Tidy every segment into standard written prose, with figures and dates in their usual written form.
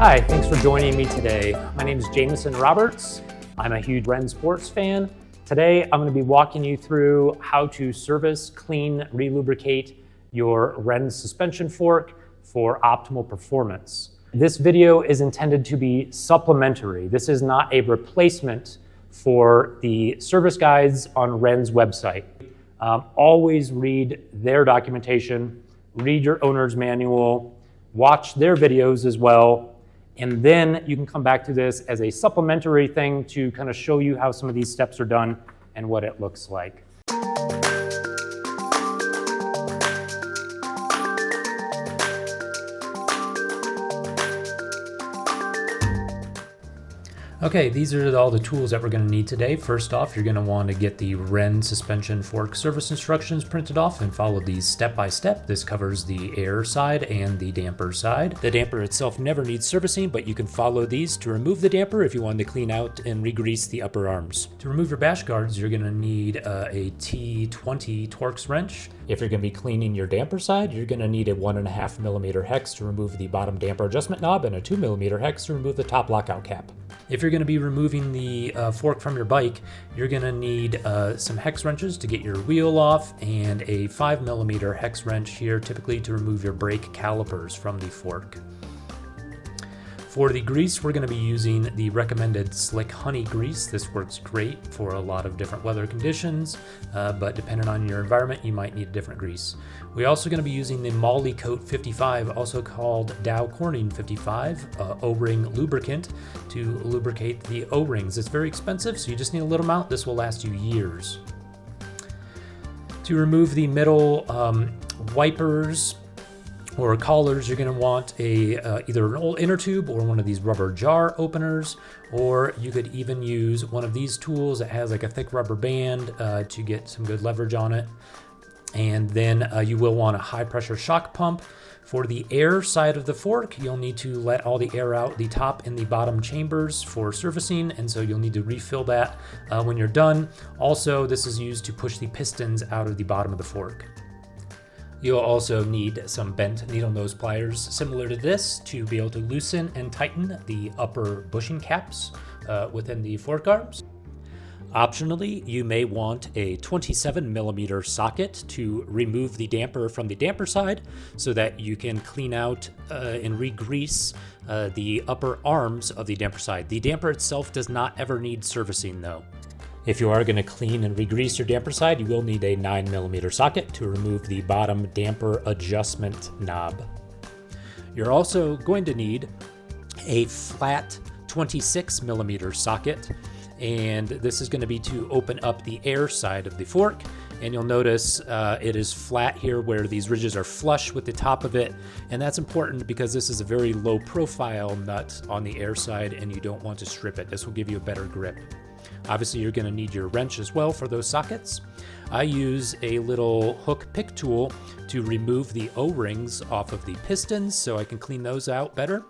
Hi, thanks for joining me today. My name is Jameson Roberts. I'm a huge Wren sports fan. Today, I'm going to be walking you through how to service, clean, relubricate your Wren suspension fork for optimal performance. This video is intended to be supplementary. This is not a replacement for the service guides on Wren's website. Always read their documentation, read your owner's manual, watch their videos as well, and then you can come back to this as a supplementary thing to kind of show you how some of these steps are done and what it looks like. Okay, these are all the tools that we're going to need today. First off, you're going to want to get the Wren suspension fork service instructions printed off and follow these step by step. This covers the air side and the damper side. The damper itself never needs servicing, but you can follow these to remove the damper if you want to clean out and re-grease the upper arms. To remove your bash guards, you're going to need a T20 Torx wrench. If you're going to be cleaning your damper side, you're going to need a 1.5 millimeter hex to remove the bottom damper adjustment knob and a 2 millimeter hex to remove the top lockout cap. If you're going to be removing the fork from your bike, you're going to need some hex wrenches to get your wheel off and a 5 millimeter hex wrench here, typically to remove your brake calipers from the fork. For the grease, we're going to be using the recommended Slick Honey grease. This works great for a lot of different weather conditions, but depending on your environment, you might need a different grease. We're also going to be using the Molly Coat 55, also called Dow Corning 55, O-ring lubricant to lubricate the O-rings. It's very expensive, so you just need a little amount. This will last you years. To remove the middle wipers or collars, you're going to want either an old inner tube or one of these rubber jar openers, or you could even use one of these tools that has like a thick rubber band to get some good leverage on it. And then you will want a high pressure shock pump. For the air side of the fork, you'll need to let all the air out the top and the bottom chambers for servicing, and so you'll need to refill that when you're done. Also, this is used to push the pistons out of the bottom of the fork. You'll also need some bent needle nose pliers similar to this to be able to loosen and tighten the upper bushing caps within the fork arms. Optionally, you may want a 27 millimeter socket to remove the damper from the damper side so that you can clean out and re-grease the upper arms of the damper side. The damper itself does not ever need servicing though. If you are going to clean and re-grease your damper side, you will need a 9 millimeter socket to remove the bottom damper adjustment knob. You're also going to need a flat 26 millimeter socket, and this is going to be to open up the air side of the fork. And you'll notice it is flat here where these ridges are flush with the top of it, and that's important because this is a very low profile nut on the air side and you don't want to strip it. This will give you a better grip. Obviously, you're going to need your wrench as well for those sockets. I use a little hook pick tool to remove the O-rings off of the pistons so I can clean those out better.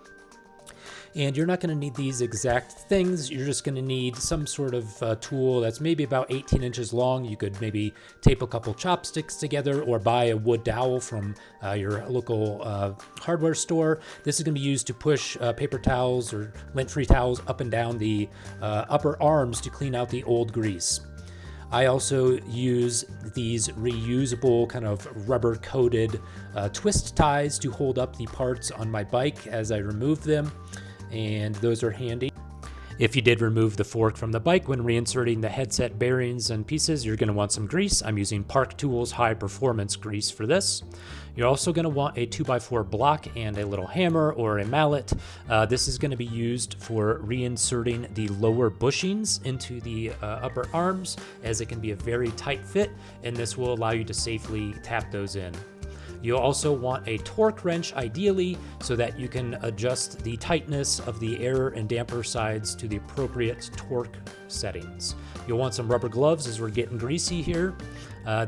And you're not going to need these exact things. You're just going to need some sort of tool that's maybe about 18 inches long. You could maybe tape a couple chopsticks together or buy a wood dowel from your local hardware store. This is going to be used to push paper towels or lint-free towels up and down the upper arms to clean out the old grease. I also use these reusable kind of rubber coated twist ties to hold up the parts on my bike as I remove them, and those are handy. If you did remove the fork from the bike when reinserting the headset bearings and pieces, you're going to want some grease. I'm using Park Tools high performance grease for this. You're also going to want a 2x4 block and a little hammer or a mallet. This is going to be used for reinserting the lower bushings into the upper arms, as it can be a very tight fit, and this will allow you to safely tap those in. You'll also want a torque wrench ideally so that you can adjust the tightness of the air and damper sides to the appropriate torque settings. You'll want some rubber gloves as we're getting greasy here.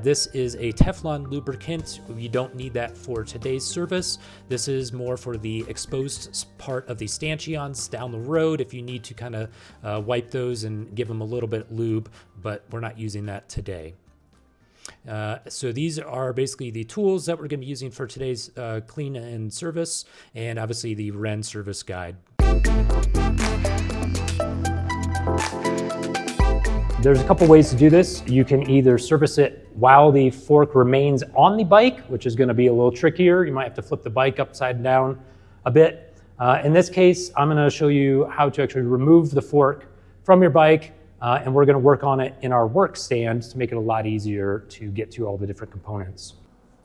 This is a Teflon lubricant. You don't need that for today's service. This is more for the exposed part of the stanchions down the road if you need to kind of wipe those and give them a little bit of lube, but we're not using that today. So these are basically the tools that we're going to be using for today's clean and service, and obviously the Wren service guide. There's a couple ways to do this. You can either service it while the fork remains on the bike, which is going to be a little trickier. You might have to flip the bike upside down a bit. In this case, I'm going to show you how to actually remove the fork from your bike, and we're going to work on it in our work stand to make it a lot easier to get to all the different components.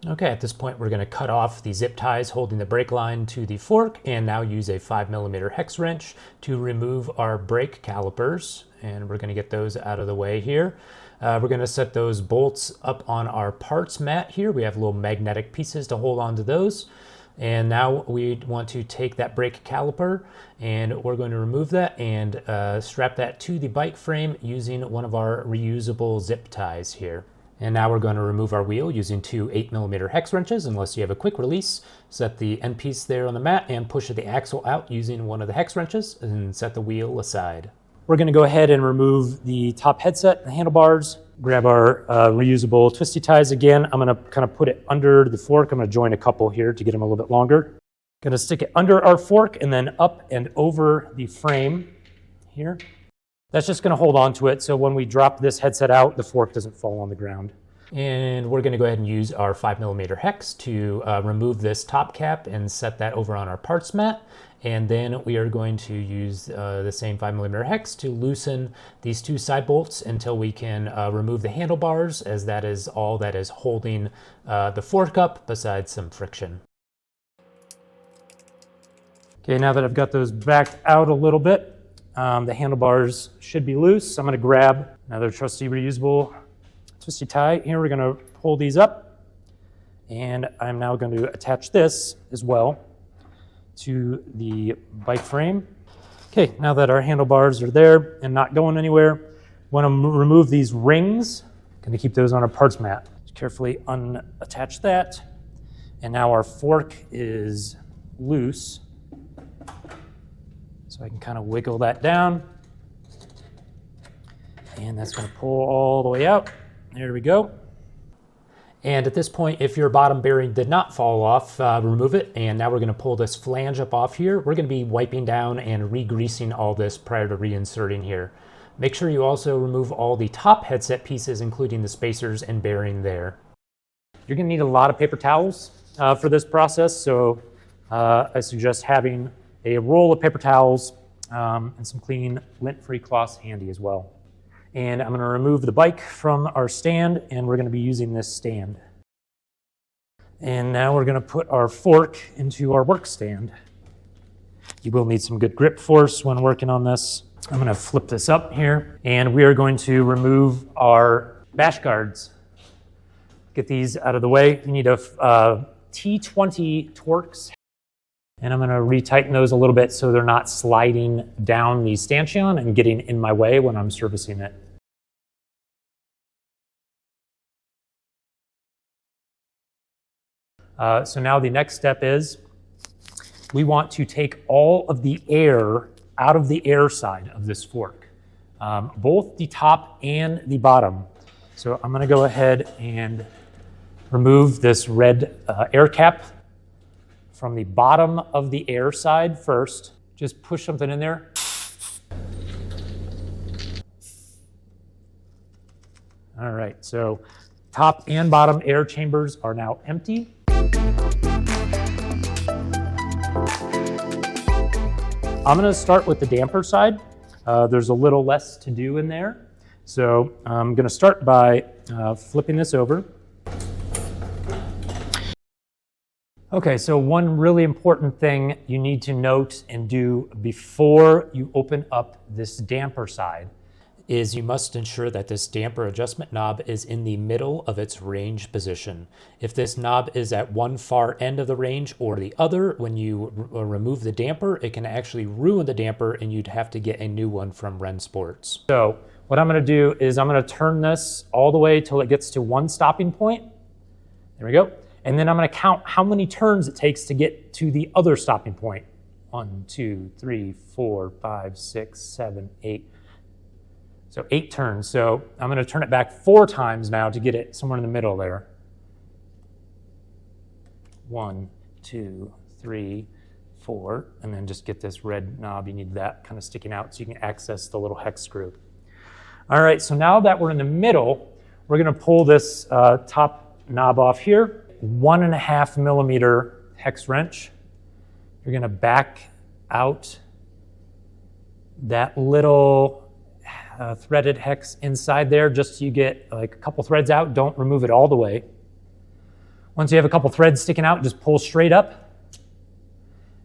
Okay, at this point we're going to cut off the zip ties holding the brake line to the fork, and now use a 5mm hex wrench to remove our brake calipers, and we're going to get those out of the way here. We're going to set those bolts up on our parts mat here. We have little magnetic pieces to hold on to those. And now we want to take that brake caliper, and we're going to remove that and strap that to the bike frame using one of our reusable zip ties here. And now we're going to remove our wheel using two 8mm hex wrenches, unless you have a quick release. Set the end piece there on the mat and push the axle out using one of the hex wrenches and set the wheel aside. We're going to go ahead and remove the top headset, the handlebars, grab our reusable twisty ties again. I'm going to kind of put it under the fork. I'm going to join a couple here to get them a little bit longer. Going to stick it under our fork and then up and over the frame here. That's just going to hold on to it, so when we drop this headset out, the fork doesn't fall on the ground. And we're going to go ahead and use our 5mm hex to remove this top cap and set that over on our parts mat. And then we are going to use the same 5mm hex to loosen these two side bolts until we can remove the handlebars, as that is all that is holding the fork up besides some friction. Okay, now that I've got those backed out a little bit, the handlebars should be loose. I'm going to grab another trusty reusable twisty tie. Here we're going to pull these up, and I'm now going to attach this as well to the bike frame. Okay, now that our handlebars are there and not going anywhere, want to remove these rings. Going to keep those on our parts mat. Just carefully unattach that, and now our fork is loose. So I can kind of wiggle that down, and that's going to pull all the way out. There we go. And at this point, if your bottom bearing did not fall off, remove it. And now we're going to pull this flange up off here. We're going to be wiping down and re-greasing all this prior to reinserting here. Make sure you also remove all the top headset pieces, including the spacers and bearing there. You're going to need a lot of paper towels for this process, so I suggest having a roll of paper towels and some clean lint-free cloths handy as well. And I'm going to remove the bike from our stand, and we're going to be using this stand. And now we're going to put our fork into our work stand. You will need some good grip force when working on this. I'm going to flip this up here, and we are going to remove our bash guards. Get these out of the way. You need a T20 Torx. And I'm going to retighten those a little bit so they're not sliding down the stanchion and getting in my way when I'm servicing it. So now the next step is we want to take all of the air out of the air side of this fork, both the top and the bottom. So I'm going to go ahead and remove this red air cap from the bottom of the air side first. Just push something in there. All right, so top and bottom air chambers are now empty. I'm going to start with the damper side. There's a little less to do in there. So I'm going to start by flipping this over. Okay, so one really important thing you need to note and do before you open up this damper side is you must ensure that this damper adjustment knob is in the middle of its range position. If this knob is at one far end of the range or the other, when you remove the damper, it can actually ruin the damper and you'd have to get a new one from Wren Sports. So what I'm going to do is I'm going to turn this all the way till it gets to one stopping point. There we go. And then I'm going to count how many turns it takes to get to the other stopping point. 1, 2, 3, 4, 5, 6, 7, 8. So 8 turns. So I'm going to turn it back 4 times now to get it somewhere in the middle there. 1, 2, 3, 4. And then just get this red knob. You need that kind of sticking out so you can access the little hex screw. All right, so now that we're in the middle, we're gonna pull this top knob off here. 1.5 millimeter hex wrench. You're gonna back out that little threaded hex inside there just so you get like a couple threads out. Don't remove it all the way. Once you have a couple threads sticking out, just pull straight up,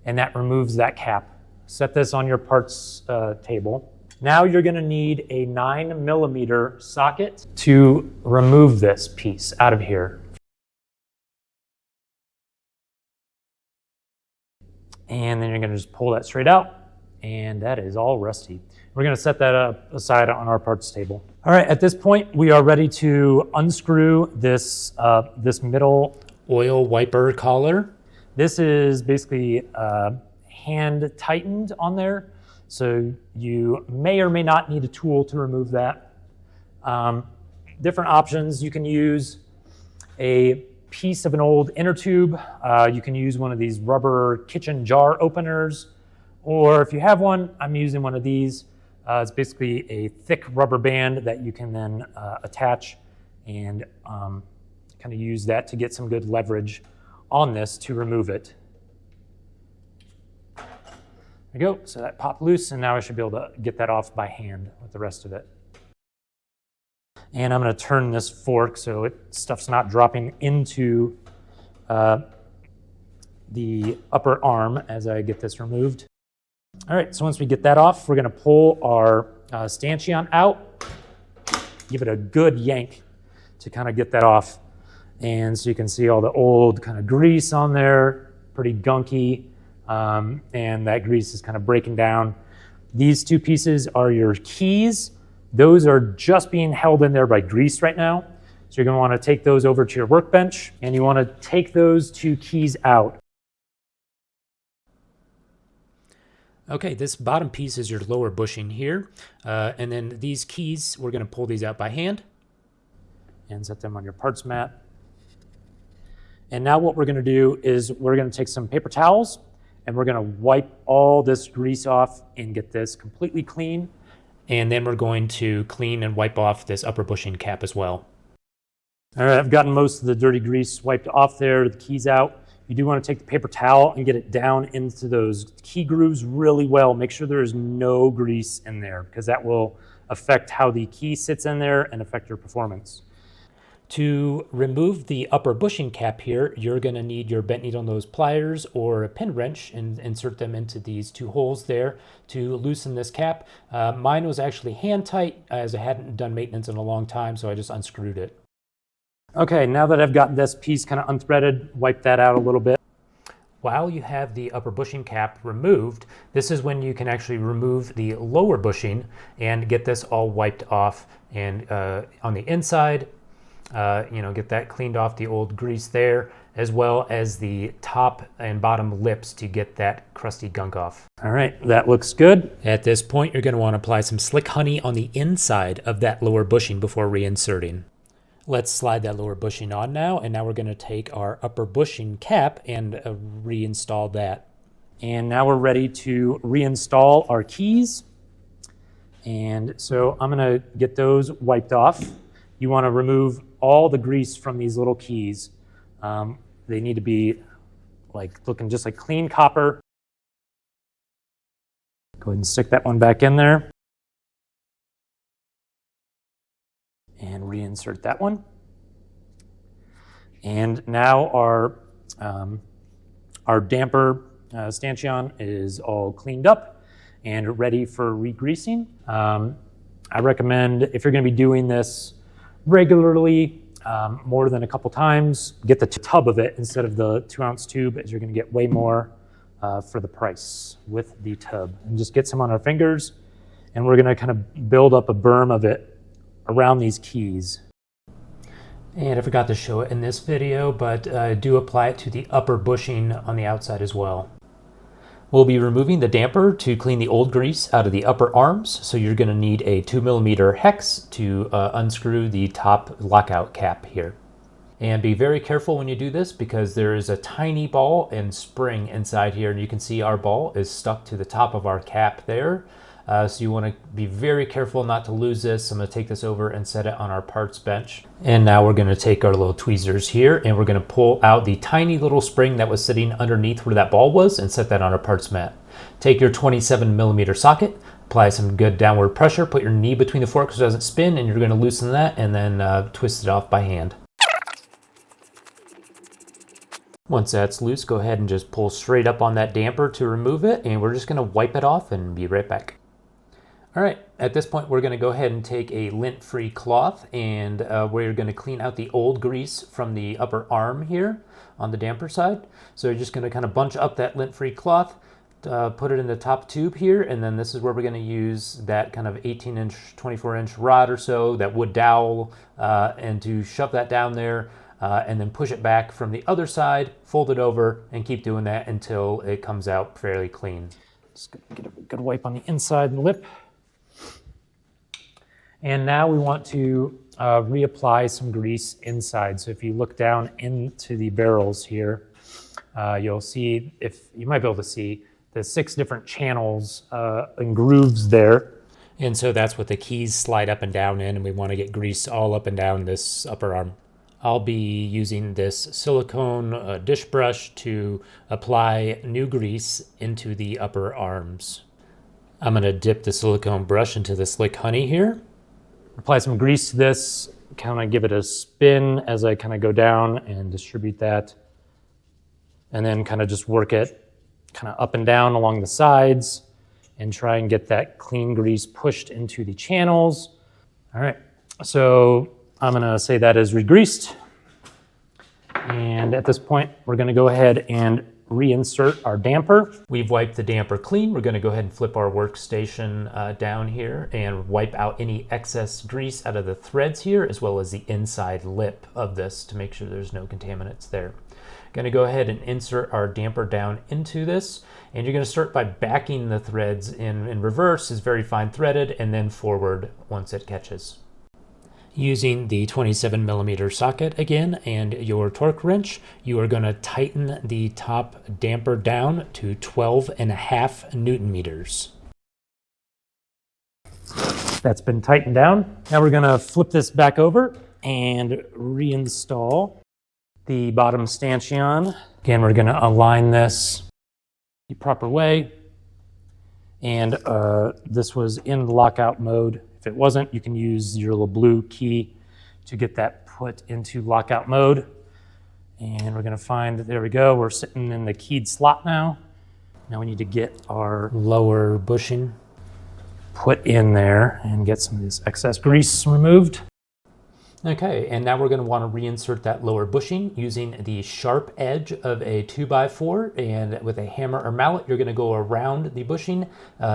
and that removes that cap. Set this on your parts table. Now you're gonna need a 9 millimeter socket to remove this piece out of here. And then you're gonna just pull that straight out, and that is all rusty. We're gonna set that aside on our parts table. All right, at this point, we are ready to unscrew this, this middle oil wiper collar. This is basically hand tightened on there, so you may or may not need a tool to remove that. Different options, you can use a piece of an old inner tube. You can use one of these rubber kitchen jar openers, or if you have one, I'm using one of these. It's basically a thick rubber band that you can then attach and kind of use that to get some good leverage on this to remove it. There we go, so that popped loose, and now I should be able to get that off by hand with the rest of it. And I'm gonna turn this fork so stuff's not dropping into the upper arm as I get this removed. All right, so once we get that off, we're gonna pull our stanchion out, give it a good yank to kind of get that off. And so you can see all the old kind of grease on there, pretty gunky, and that grease is kind of breaking down. These two pieces are your keys. Those are just being held in there by grease right now. So you're gonna wanna take those over to your workbench, and you wanna take those two keys out. Okay, this bottom piece is your lower bushing here. And then these keys, we're gonna pull these out by hand and set them on your parts mat. And now what we're gonna do is we're gonna take some paper towels and we're gonna wipe all this grease off and get this completely clean. And then we're going to clean and wipe off this upper bushing cap as well. All right, I've gotten most of the dirty grease wiped off there, the keys out. You do want to take the paper towel and get it down into those key grooves really well. Make sure there is no grease in there because that will affect how the key sits in there and affect your performance. To remove the upper bushing cap here, you're going to need your bent needle nose pliers or a pin wrench and insert them into these two holes there to loosen this cap. Mine was actually hand tight as I hadn't done maintenance in a long time, so I just unscrewed it. Okay, now that I've got this piece kind of unthreaded, wipe that out a little bit. While you have the upper bushing cap removed, this is when you can actually remove the lower bushing and get this all wiped off. And on the inside, get that cleaned off, the old grease there, as well as the top and bottom lips to get that crusty gunk off. All right, that looks good. At this point, you're gonna wanna apply some slick honey on the inside of that lower bushing before reinserting. Let's slide that lower bushing on now, and now we're gonna take our upper bushing cap and reinstall that. And now we're ready to reinstall our keys. And so I'm gonna get those wiped off. You wanna remove all the grease from these little keys. They need to be looking just like clean copper. Go ahead and stick that one back in there. And reinsert that one. And now our damper stanchion is all cleaned up and ready for re-greasing. I recommend, if you're gonna be doing this regularly, more than a couple times, get the tub of it instead of the 2-ounce tube, as you're gonna get way more for the price with the tub. And just get some on our fingers, and we're gonna kind of build up a berm of it around these keys. And I forgot to show it in this video, but do apply it to the upper bushing on the outside as well. We'll be removing the damper to clean the old grease out of the upper arms, so you're going to need a 2mm hex to unscrew the top lockout cap here. And be very careful when you do this because there is a tiny ball and spring inside here, and you can see our ball is stuck to the top of our cap there. So you want to be very careful not to lose this. I'm going to take this over and set it on our parts bench. And now we're going to take our little tweezers here and we're going to pull out the tiny little spring that was sitting underneath where that ball was and set that on our parts mat. Take your 27mm socket, apply some good downward pressure, put your knee between the forks so it doesn't spin, and you're going to loosen that and then twist it off by hand. Once that's loose, go ahead and just pull straight up on that damper to remove it, and we're just going to wipe it off and be right back. All right, at this point, we're going to go ahead and take a lint-free cloth, and we're going to clean out the old grease from the upper arm here on the damper side. So you're just going to kind of bunch up that lint-free cloth, put it in the top tube here, and then this is where we're going to use that kind of 18-inch, 24-inch rod or so, that wood dowel, and to shove that down there. And then push it back from the other side, fold it over, and keep doing that until it comes out fairly clean. Just get a good wipe on the inside lip. And now we want to reapply some grease inside. So if you look down into the barrels here, you'll see, you might be able to see the 6 different channels and grooves there. And so that's what the keys slide up and down in, and we want to get grease all up and down this upper arm. I'll be using this silicone dish brush to apply new grease into the upper arms. I'm going to dip the silicone brush into the slick honey here. Apply some grease to this, kind of give it a spin as I kind of go down and distribute that. And then kind of just work it kind of up and down along the sides and try and get that clean grease pushed into the channels. All right, so I'm going to say that is regreased. And at this point, we're going to go ahead and reinsert our damper. We've wiped the damper clean. We're going to go ahead and flip our workstation down here and wipe out any excess grease out of the threads here, as well as the inside lip of this to make sure there's no contaminants there. Going to go ahead and insert our damper down into this, and you're going to start by backing the threads in reverse, is very fine threaded, and then forward once it catches. Using the 27mm socket again and your torque wrench, you are going to tighten the top damper down to 12.5 Newton meters. That's been tightened down. Now we're going to flip this back over and reinstall the bottom stanchion. Again, we're going to align this the proper way. And this was in lockout mode. If it wasn't, you can use your little blue key to get that put into lockout mode. And we're gonna find, there we go, we're sitting in the keyed slot now. Now we need to get our lower bushing put in there and get some of this excess grease removed. Okay, and now we're going to want to reinsert that lower bushing using the sharp edge of a 2x4, and with a hammer or mallet you're going to go around the bushing,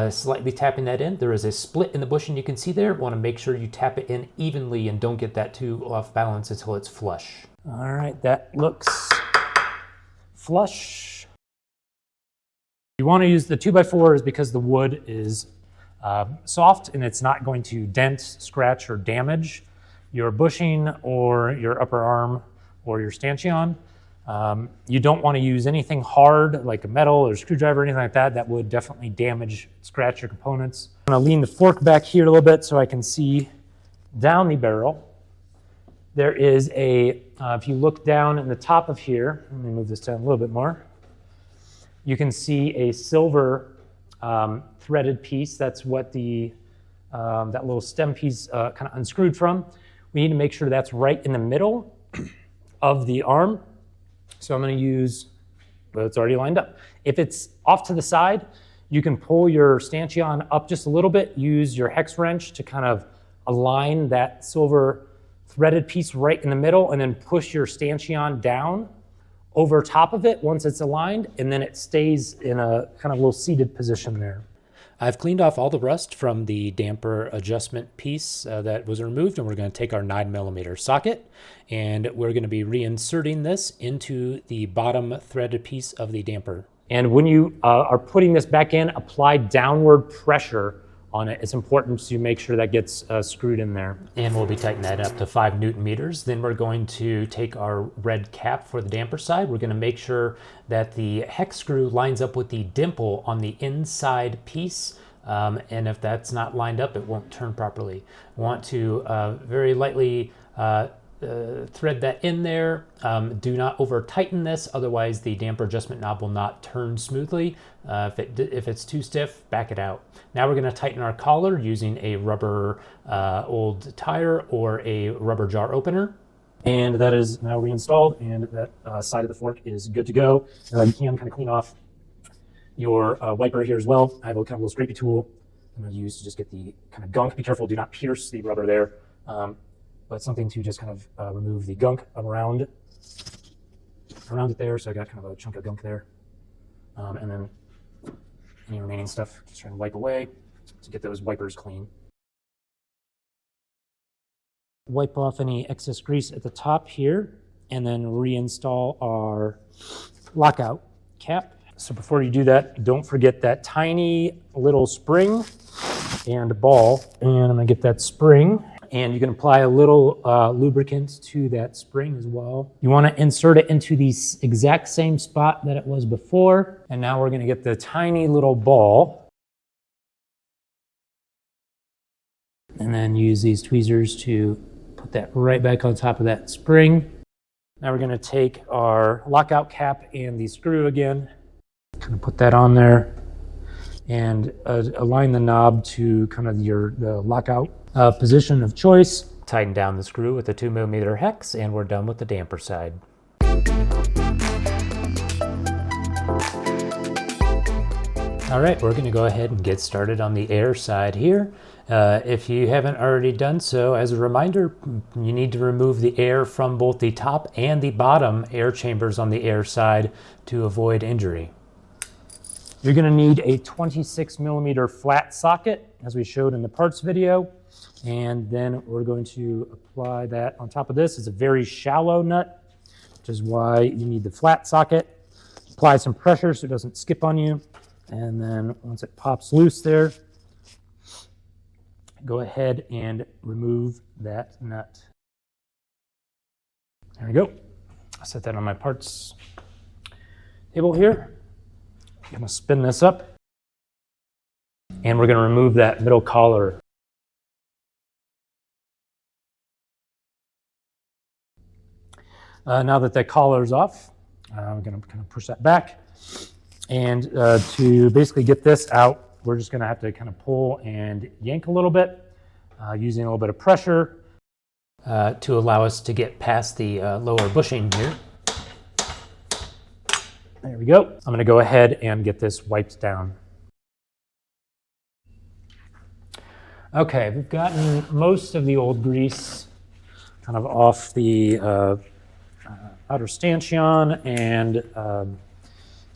slightly tapping that in. There is a split in the bushing you can see there. Want to make sure you tap it in evenly and don't get that too off balance until it's flush. All right, that looks flush. You want to use the 2x4 is because the wood is soft and it's not going to dent, scratch, or damage your bushing or your upper arm or your stanchion. You don't want to use anything hard like a metal or screwdriver or anything like that. That would definitely damage, scratch your components. I'm going to lean the fork back here a little bit so I can see down the barrel. There is a, if you look down in the top of here, let me move this down a little bit more. You can see a silver threaded piece. That's what the that little stem piece kind of unscrewed from. We need to make sure that's right in the middle of the arm. So I'm going to use, well, it's already lined up. If it's off to the side, you can pull your stanchion up just a little bit, use your hex wrench to kind of align that silver threaded piece right in the middle, and then push your stanchion down over top of it once it's aligned, and then it stays in a kind of little seated position there. I've cleaned off all the rust from the damper adjustment piece that was removed, and we're going to take our 9mm socket and we're going to be reinserting this into the bottom threaded piece of the damper. And when you are putting this back in, apply downward pressure on it. It's important to make sure that gets screwed in there. And we'll be tightening that up to 5 Newton meters. Then we're going to take our red cap for the damper side. We're going to make sure that the hex screw lines up with the dimple on the inside piece and if that's not lined up, it won't turn properly. Want to very lightly thread that in there. Do not over tighten this, otherwise the damper adjustment knob will not turn smoothly. If it's too stiff, back it out. Now we're going to tighten our collar using a rubber old tire or a rubber jar opener. And that is now reinstalled, and that side of the fork is good to go. You can kind of clean off your wiper here as well. I have a kind of little scrapey tool I'm going to use to just get the kind of gunk. Be careful, do not pierce the rubber there. But something to just kind of remove the gunk around it there. So I got kind of a chunk of gunk there. And then any remaining stuff, just try and wipe away to get those wipers clean. Wipe off any excess grease at the top here, and then reinstall our lockout cap. So before you do that, don't forget that tiny little spring and ball. And I'm gonna get that spring. And you can apply a little lubricant to that spring as well. You want to insert it into the exact same spot that it was before. And now we're going to get the tiny little ball. And then use these tweezers to put that right back on top of that spring. Now we're going to take our lockout cap and the screw again. Kind of put that on there and align the knob to kind of the lockout position of choice. Tighten down the screw with a 2mm hex, and we're done with the damper side. All right, we're going to go ahead and get started on the air side here. If you haven't already done so, as a reminder, you need to remove the air from both the top and the bottom air chambers on the air side to avoid injury. You're going to need a 26mm flat socket, as we showed in the parts video. And then we're going to apply that on top of this. It's a very shallow nut, which is why you need the flat socket. Apply some pressure so it doesn't skip on you. And then once it pops loose there, go ahead and remove that nut. There we go. I'll set that on my parts table here. I'm going to spin this up. And we're going to remove that middle collar. Now that that collar is off, I'm going to kind of push that back. And to basically get this out, we're just going to have to kind of pull and yank a little bit, using a little bit of pressure to allow us to get past the lower bushing here. There we go. I'm going to go ahead and get this wiped down. Okay, we've gotten most of the old grease kind of off the outer stanchion and some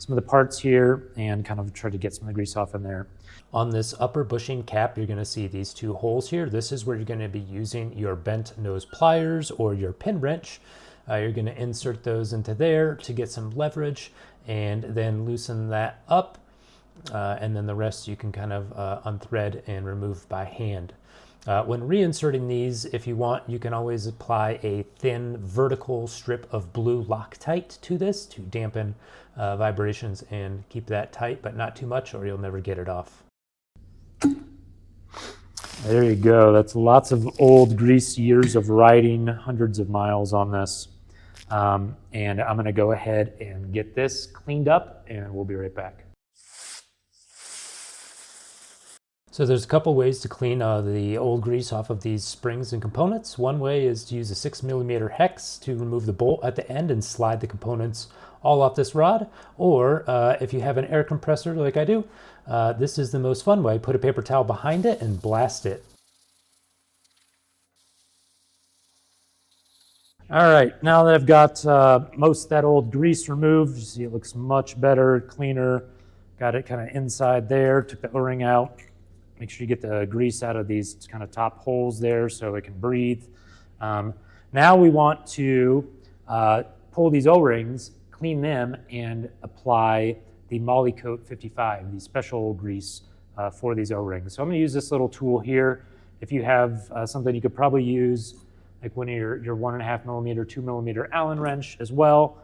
of the parts here, and kind of try to get some of the grease off in there. On this upper bushing cap, you're going to see these two holes here. This is where you're going to be using your bent nose pliers or your pin wrench. You're going to insert those into there to get some leverage, and then loosen that up. And then the rest you can kind of unthread and remove by hand. When reinserting these, if you want, you can always apply a thin vertical strip of blue Loctite to this to dampen vibrations and keep that tight, but not too much or you'll never get it off. There you go. That's lots of old grease, years of riding, hundreds of miles on this. And I'm going to go ahead and get this cleaned up, and we'll be right back. So there's a couple ways to clean the old grease off of these springs and components. One way is to use a 6mm hex to remove the bolt at the end and slide the components all off this rod. Or if you have an air compressor like I do, this is the most fun way. Put a paper towel behind it and blast it. All right, now that I've got most of that old grease removed, you see it looks much better, cleaner. Got it kind of inside there, took the O-ring out. Make sure you get the grease out of these kind of top holes there so it can breathe. Now we want to pull these O-rings, clean them, and apply the Moly Coat 55, the special grease for these O-rings. So I'm going to use this little tool here. If you have something you could probably use, like one of your 1.5mm, 2mm Allen wrench as well.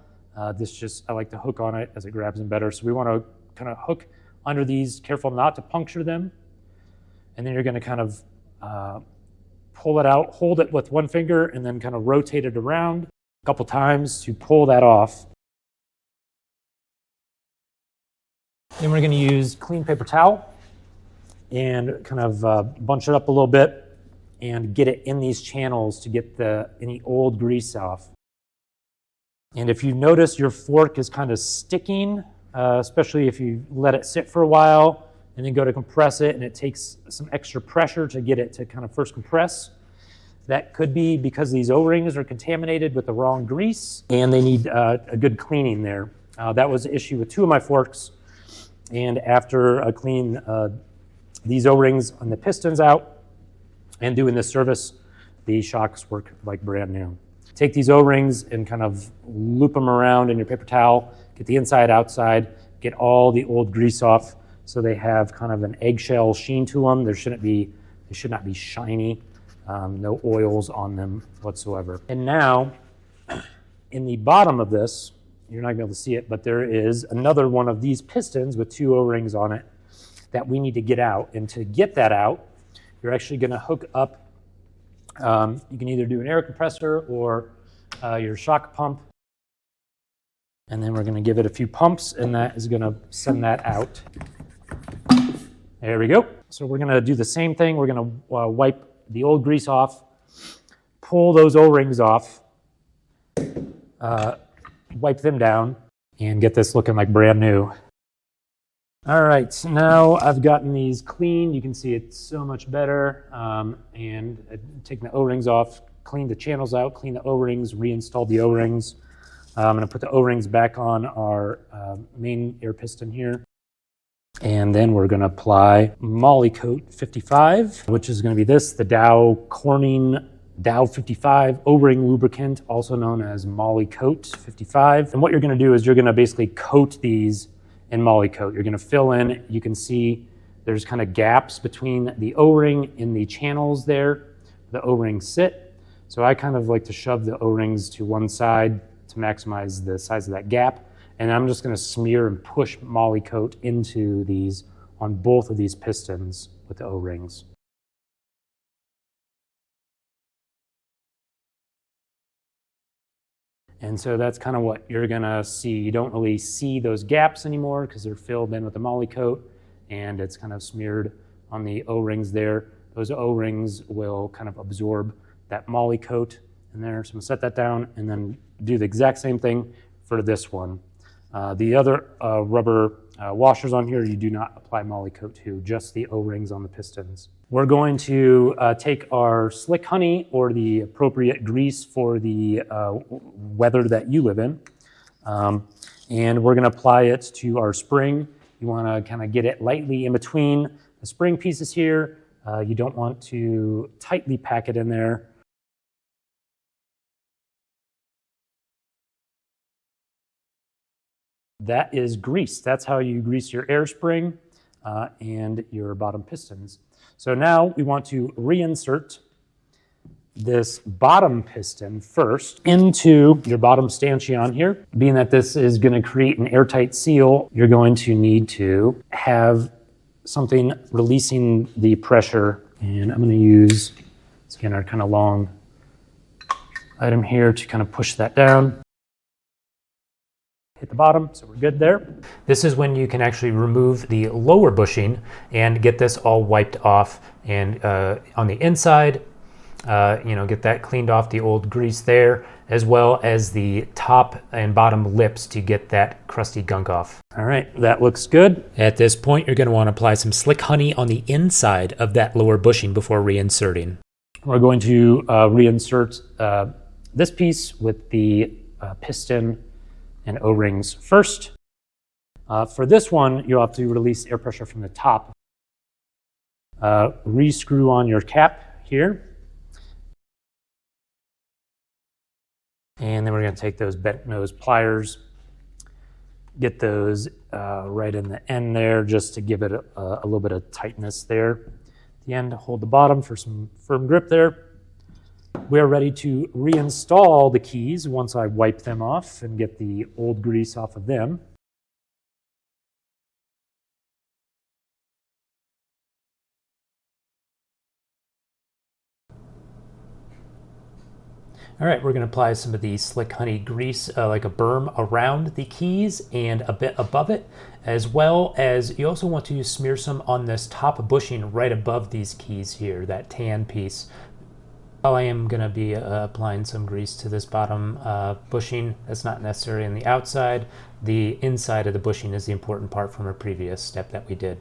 This just, I like to hook on it as it grabs them better. So we want to kind of hook under these, careful not to puncture them. and then you're going to kind of pull it out, hold it with one finger, and then kind of rotate it around a couple times to pull that off. Then we're going to use clean paper towel and kind of bunch it up a little bit and get it in these channels to get any old grease off. And if you notice your fork is kind of sticking, especially if you let it sit for a while and then go to compress it and it takes some extra pressure to get it to kind of first compress, that could be because these O-rings are contaminated with the wrong grease and they need a good cleaning there. That was the issue with two of my forks. And after cleaning these O-rings on the pistons out and doing this service, the shocks work like brand new. Take these O-rings and kind of loop them around in your paper towel, get the inside, outside, get all the old grease off so they have kind of an eggshell sheen to them. They should not be shiny, no oils on them whatsoever. And now, in the bottom of this, you're not going to be able to see it, but there is another one of these pistons with two O-rings on it that we need to get out. And to get that out, you're actually going to hook up, you can either do an air compressor or your shock pump. And then we're going to give it a few pumps, and that is going to send that out. There we go. So we're going to do the same thing. We're going to wipe the old grease off, pull those O-rings off, wipe them down, and get this looking like brand new. All right, so now I've gotten these cleaned. You can see it's so much better. And taking the O-rings off, clean the channels out, clean the O-rings, reinstall the O-rings. I'm gonna put the O-rings back on our main air piston here. And then we're gonna apply Moly Coat 55, which is gonna be the Dow Corning Dow 55 O-ring lubricant, also known as Moly Coat 55. And what you're gonna do is you're gonna basically coat these in Moly Coat. You're gonna fill in, you can see there's kind of gaps between the O-ring and the channels there, the O-rings sit. So I kind of like to shove the O-rings to one side to maximize the size of that gap. And I'm just gonna smear and push Moly Coat into these, on both of these pistons with the O-rings. And so that's kind of what you're gonna see. You don't really see those gaps anymore because they're filled in with the Moly Coat and it's kind of smeared on the O-rings there. Those O-rings will kind of absorb that Moly Coat in there. So I'm gonna set that down and then do the exact same thing for this one. The other rubber washers on here, you do not apply Moly Coat to, just the O-rings on the pistons. We're going to take our Slick Honey, or the appropriate grease for the weather that you live in, and we're gonna apply it to our spring. You wanna kind of get it lightly in between the spring pieces here. You don't want to tightly pack it in there. That is grease. That's how you grease your air spring and your bottom pistons. So now we want to reinsert this bottom piston first into your bottom stanchion here. Being that this is going to create an airtight seal, you're going to need to have something releasing the pressure. And I'm going to use, again, our kind of long item here to kind of push that down. Hit the bottom, so we're good there. This is when you can actually remove the lower bushing and get this all wiped off, and on the inside, get that cleaned off, the old grease there, as well as the top and bottom lips to get that crusty gunk off. All right, that looks good. At this point, you're going to want to apply some Slick Honey on the inside of that lower bushing before reinserting. We're going to reinsert this piece with the piston and O-rings first. For this one, you'll have to release air pressure from the top. Re-screw on your cap here. And then we're going to take those bent nose pliers, get those right in the end there, just to give it a little bit of tightness there. At the end, to hold the bottom for some firm grip there. We are ready to reinstall the keys once I wipe them off and get the old grease off of them. All right, we're going to apply some of the Slick Honey grease, like a berm around the keys and a bit above it, as well as you also want to smear some on this top bushing right above these keys here, that tan piece. I am going to be applying some grease to this bottom bushing. That's not necessary on the outside. The inside of the bushing is the important part from a previous step that we did.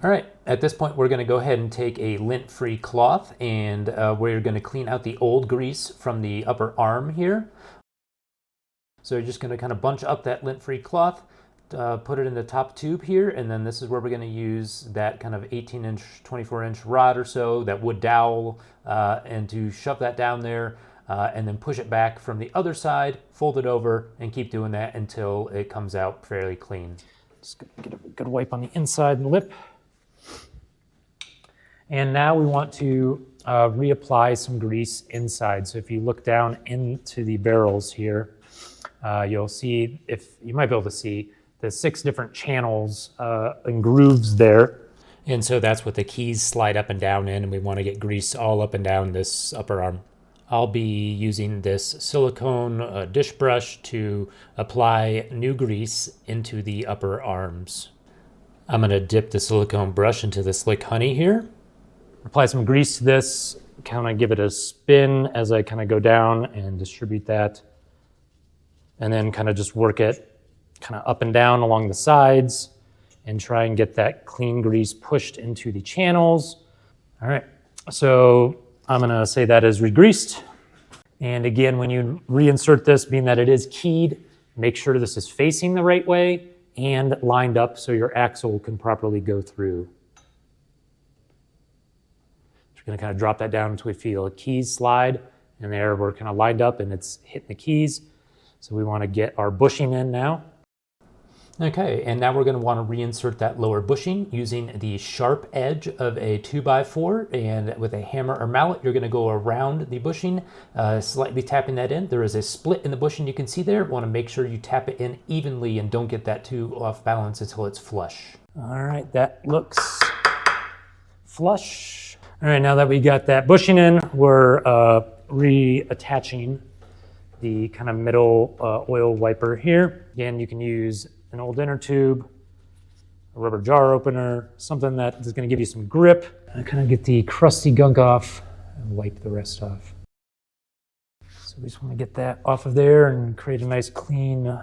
All right, at this point, we're going to go ahead and take a lint-free cloth and we're going to clean out the old grease from the upper arm here. So you're just going to kind of bunch up that lint-free cloth, put it in the top tube here, and then this is where we're going to use that kind of 18-inch, 24-inch rod or so, that wood dowel, and to shove that down there and then push it back from the other side, fold it over, and keep doing that until it comes out fairly clean. Just going to get a good wipe on the inside lip. And now we want to reapply some grease inside. So if you look down into the barrels here, you'll see, you might be able to see the 6 different channels and grooves there. And so that's what the keys slide up and down in, and we want to get grease all up and down this upper arm. I'll be using this silicone dish brush to apply new grease into the upper arms. I'm going to dip the silicone brush into the Slick Honey here. Apply some grease to this, kind of give it a spin as I kind of go down and distribute that. And then kind of just work it kind of up and down along the sides and try and get that clean grease pushed into the channels. All right, so I'm gonna say that is re-greased. And again, when you reinsert this, being that it is keyed, make sure this is facing the right way and lined up so your axle can properly go through. Going to kind of drop that down until we feel a keys slide, and there we're kind of lined up and it's hitting the keys. So we want to get our bushing in now. Okay, and now we're going to want to reinsert that lower bushing using the sharp edge of a 2x4, and with a hammer or mallet you're going to go around the bushing, slightly tapping that in. There is a split in the bushing you can see there. You want to make sure you tap it in evenly and don't get that too off balance until it's flush. All right, that looks flush. All right, now that we got that bushing in, we're reattaching the kind of middle oil wiper here. Again, you can use an old inner tube, a rubber jar opener, something that is going to give you some grip. And kind of get the crusty gunk off and wipe the rest off. So we just want to get that off of there and create a nice clean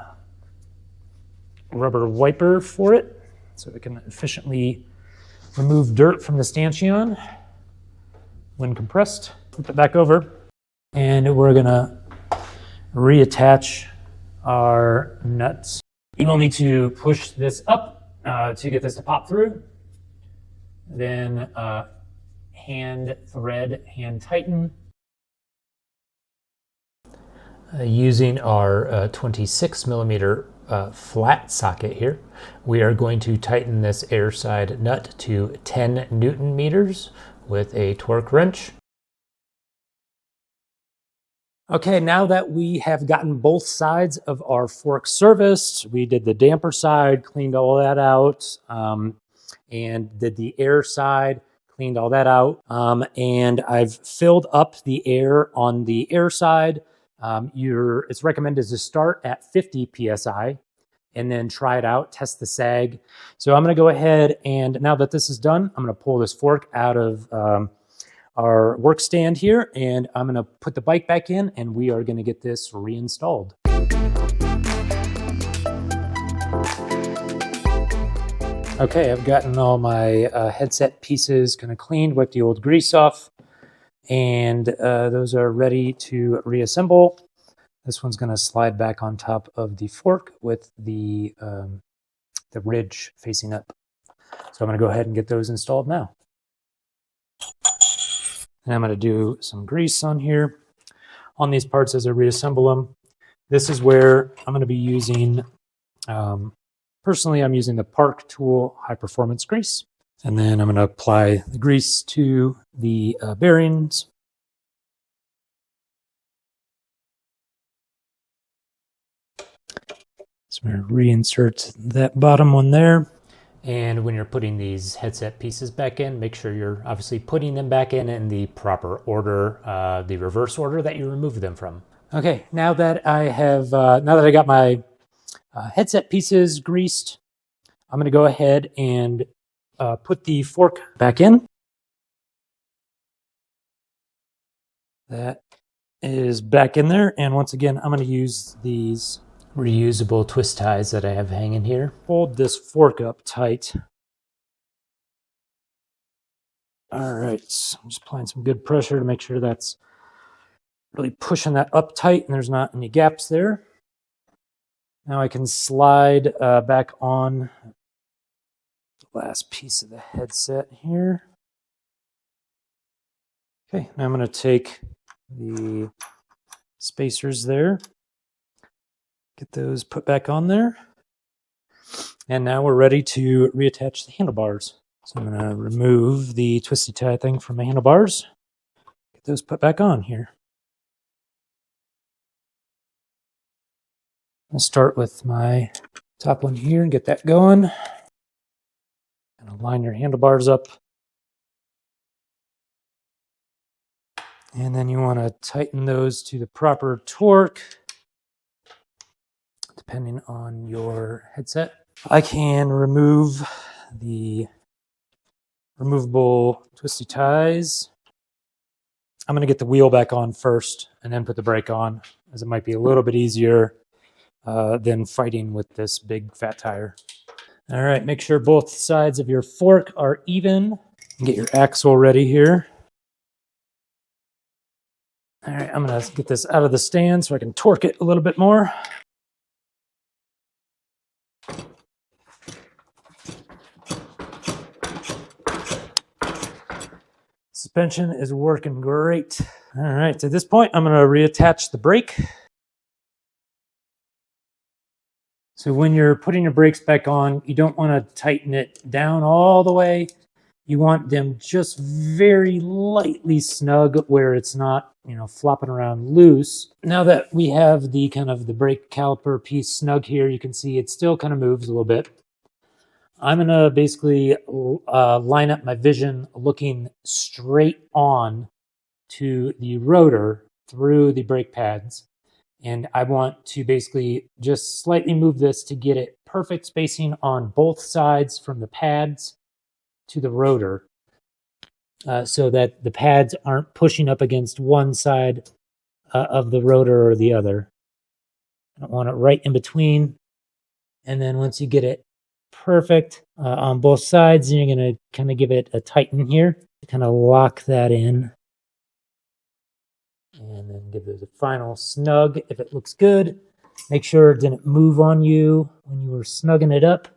rubber wiper for it so it can efficiently remove dirt from the stanchion. When compressed, flip it back over, and we're gonna reattach our nuts. You will need to push this up to get this to pop through. Then hand tighten. Using our 26 millimeter flat socket here, we are going to tighten this air side nut to 10 Newton meters with a torque wrench. Okay, now that we have gotten both sides of our fork serviced, we did the damper side, cleaned all that out, and did the air side, cleaned all that out, and I've filled up the air on the air side. It's recommended to start at 50 PSI and then try it out, test the sag. So I'm gonna go ahead, and now that this is done, I'm gonna pull this fork out of our work stand here, and I'm gonna put the bike back in, and we are gonna get this reinstalled. Okay, I've gotten all my headset pieces kind of cleaned, wiped the old grease off, and those are ready to reassemble. This one's going to slide back on top of the fork with the ridge facing up. So I'm going to go ahead and get those installed now. And I'm going to do some grease on here, on these parts as I reassemble them. This is where I'm going to be using, personally I'm using the Park Tool High Performance Grease. And then I'm going to apply the grease to the bearings. So I'm going to reinsert that bottom one there. And when you're putting these headset pieces back in, make sure you're obviously putting them back in the proper order, the reverse order that you removed them from. Okay, now that I got my headset pieces greased, I'm going to go ahead and put the fork back in. That is back in there, and once again, I'm going to use these reusable twist ties that I have hanging here. Hold this fork up tight. All right, so I'm just applying some good pressure to make sure that's really pushing that up tight and there's not any gaps there. Now I can slide back on the last piece of the headset here. Okay, now I'm going to take the spacers there, get those put back on there, and now we're ready to reattach the handlebars. So I'm going to remove the twisty tie thing from my handlebars, get those put back on here. I'll start with my top one here and get that going. And line your handlebars up. And then you want to tighten those to the proper torque, depending on your headset. I can remove the removable twisty ties. I'm going to get the wheel back on first and then put the brake on, as it might be a little bit easier than fighting with this big fat tire. All right, make sure both sides of your fork are even. Get your axle ready here. All right, I'm going to get this out of the stand so I can torque it a little bit more. Suspension is working great. All right, at this point, I'm going to reattach the brake. So when you're putting your brakes back on, you don't want to tighten it down all the way. You want them just very lightly snug where it's not, flopping around loose. Now that we have the the brake caliper piece snug here, you can see it still kind of moves a little bit. I'm going to basically line up my vision looking straight on to the rotor through the brake pads. And I want to basically just slightly move this to get it perfect spacing on both sides from the pads to the rotor, so that the pads aren't pushing up against one side of the rotor or the other. I don't want it right in between. And then once you get it perfect on both sides, you're going to kind of give it a tighten here to kind of lock that in. And then give it a final snug if it looks good. Make sure it didn't move on you when you were snugging it up.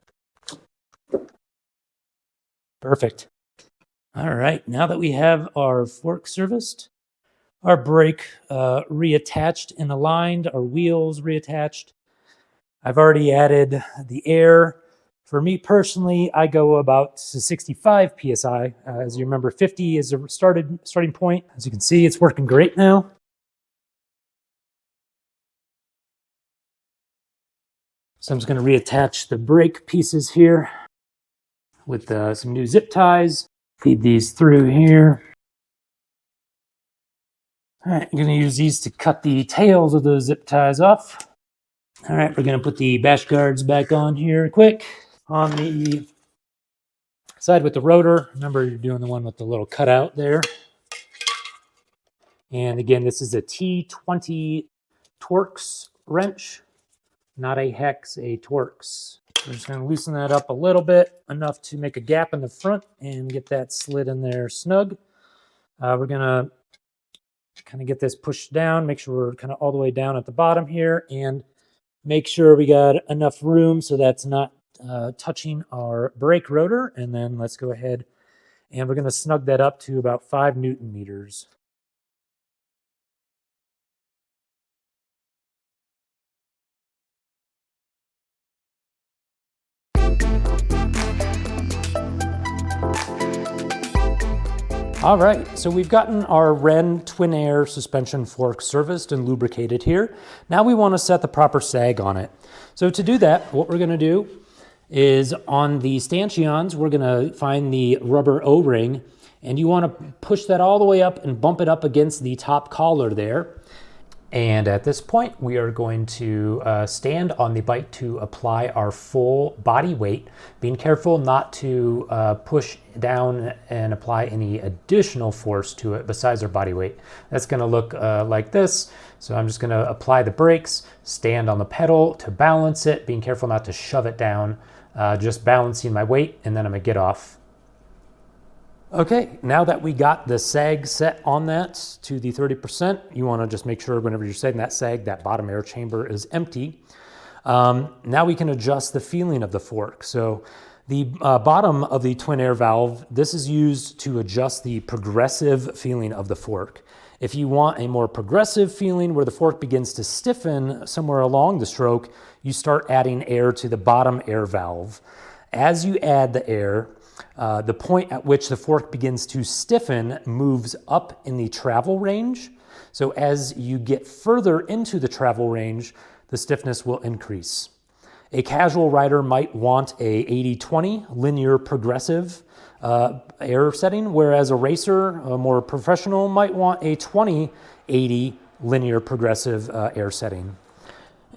Perfect. All right, now that we have our fork serviced, our brake reattached and aligned, our wheels reattached, I've already added the air. For me personally, I go about 65 PSI. As you remember, 50 is a starting point. As you can see, it's working great now. So I'm just going to reattach the brake pieces here with some new zip ties. Feed these through here. All right, I'm going to use these to cut the tails of those zip ties off. All right, we're going to put the bash guards back on here quick. On the side with the rotor, remember you're doing the one with the little cutout there. And again, this is a T20 Torx wrench, not a hex, a Torx. We're just going to loosen that up a little bit, enough to make a gap in the front and get that slid in there snug. We're going to kind of get this pushed down, make sure we're kind of all the way down at the bottom here, and make sure we got enough room so that's not touching our brake rotor. And then let's go ahead and we're going to snug that up to about 5 Newton meters. All right, so we've gotten our Wren Twin Air suspension fork serviced and lubricated here. Now we want to set the proper sag on it. So to do that, what we're going to do is on the stanchions, we're gonna find the rubber O-ring, and you wanna push that all the way up and bump it up against the top collar there. And at this point, we are going to stand on the bike to apply our full body weight, being careful not to push down and apply any additional force to it besides our body weight. That's gonna look like this. So I'm just gonna apply the brakes, stand on the pedal to balance it, being careful not to shove it down, just balancing my weight, and then I'm gonna get off. Okay, now that we got the sag set on that to the 30%, you want to just make sure whenever you're setting that sag, that bottom air chamber is empty. Now we can adjust the feeling of the fork. So the bottom of the twin air valve, this is used to adjust the progressive feeling of the fork. If you want a more progressive feeling where the fork begins to stiffen somewhere along the stroke, you start adding air to the bottom air valve. As you add the air, the point at which the fork begins to stiffen moves up in the travel range. So as you get further into the travel range, the stiffness will increase. A casual rider might want a 80-20 linear progressive air setting, whereas a racer, a more professional, might want a 20-80 linear progressive air setting.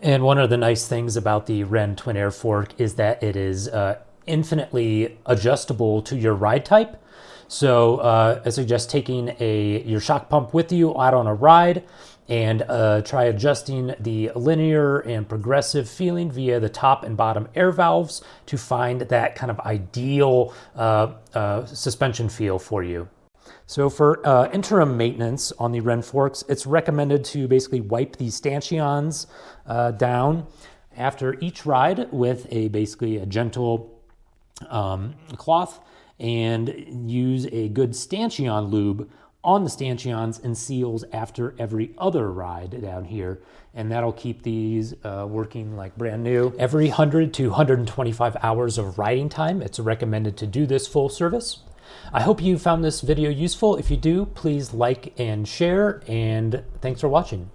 And one of the nice things about the Wren Twin Air Fork is that it is infinitely adjustable to your ride type. So I suggest taking your shock pump with you out on a ride and try adjusting the linear and progressive feeling via the top and bottom air valves to find that kind of ideal suspension feel for you. So for interim maintenance on the Wren forks, it's recommended to basically wipe these stanchions down after each ride with basically a gentle cloth, and use a good stanchion lube on the stanchions and seals after every other ride down here, and that'll keep these working like brand new. Every 100 to 125 hours of riding time, it's recommended to do this full service. I hope you found this video useful. If you do, please like and share, and thanks for watching.